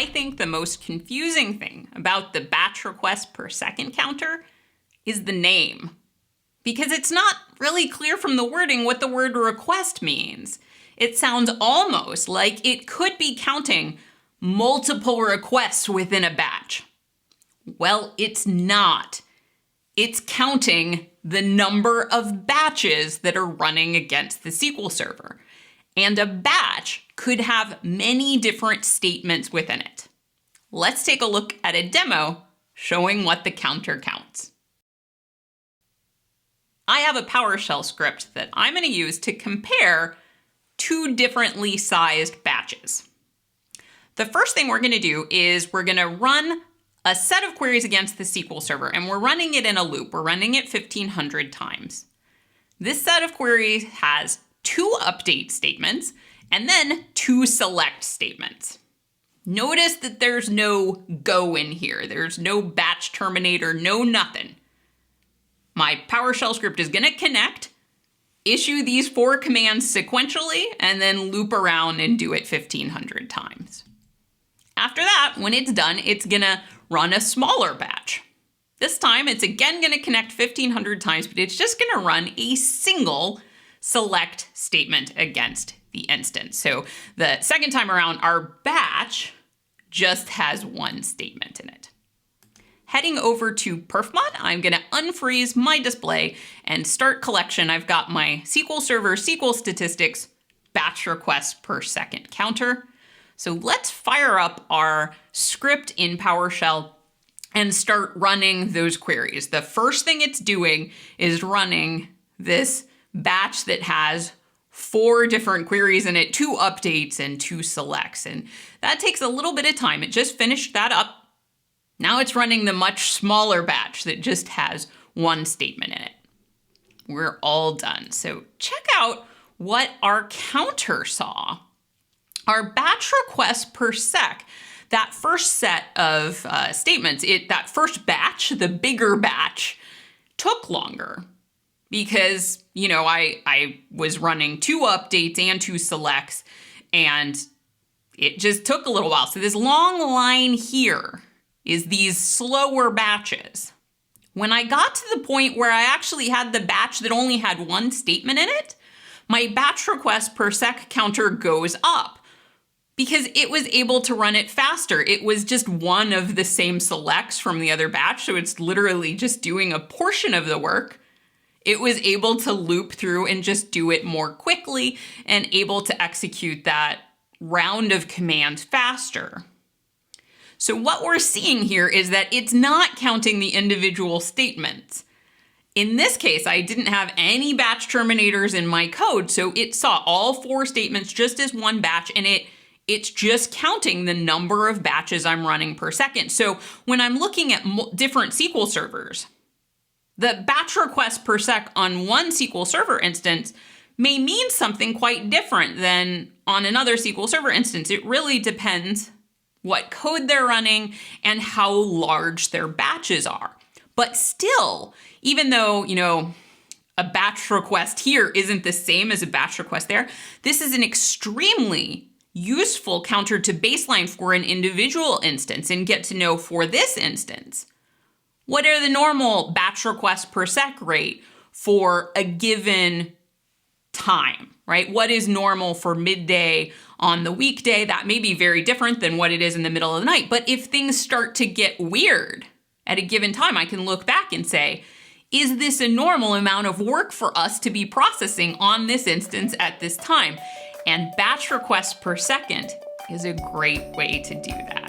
I think the most confusing thing about the batch requests per second counter is the name. Because it's not really clear from the wording what the word request means. It sounds almost like it could be counting multiple requests within a batch. Well, it's not. It's counting the number of batches that are running against the SQL server. And a batch could have many different statements within it. Let's take a look at a demo showing what the counter counts. I have a PowerShell script that I'm going to use to compare two differently sized batches. The first thing we're going to do is we're going to run a set of queries against the SQL server, and we're running it in a loop. We're running it 1,500 times. This set of queries has 2 update statements and then 2 select statements. Notice that there's no go in here. There's no batch terminator, no nothing. My PowerShell script is going to connect, issue these 4 commands sequentially, and then loop around and do it 1,500 times. After that, when it's done, it's going to run a smaller batch. This time, it's again going to connect 1,500 times, but it's just going to run a single select statement against the instance. So the second time around, our batch just has 1 statement in it. Heading over to Perfmon, I'm going to unfreeze my display and start collection. I've got my SQL Server SQL statistics batch requests per second counter. So let's fire up our script in PowerShell and start running those queries. The first thing it's doing is running this batch that has 4 different queries in it, 2 updates and 2 selects. And that takes a little bit of time. It just finished that up. Now it's running the much smaller batch that just has 1 statement in it. We're all done. So check out what our counter saw. Our batch requests per sec, that first set of statements, that first batch, the bigger batch, took longer because, I was running 2 updates and 2 selects, and it just took a little while. So this long line here is these slower batches. When I got to the point where I actually had the batch that only had 1 statement in it, my batch request per sec counter goes up because it was able to run it faster. It was just one of the same selects from the other batch, so it's literally just doing a portion of the work. It was able to loop through and just do it more quickly and able to execute that round of commands faster. So what we're seeing here is that it's not counting the individual statements. In this case, I didn't have any batch terminators in my code, so it saw all 4 statements just as 1 batch, and it's just counting the number of batches I'm running per second. So when I'm looking at different SQL servers, the batch request per sec on one SQL Server instance may mean something quite different than on another SQL Server instance. It really depends what code they're running and how large their batches are. But still, even though, a batch request here isn't the same as a batch request there, this is an extremely useful counter to baseline for an individual instance and get to know for this instance, what are the normal batch requests per sec rate for a given time, right? What is normal for midday on the weekday? That may be very different than what it is in the middle of the night. But if things start to get weird at a given time, I can look back and say, is this a normal amount of work for us to be processing on this instance at this time? And batch requests per second is a great way to do that.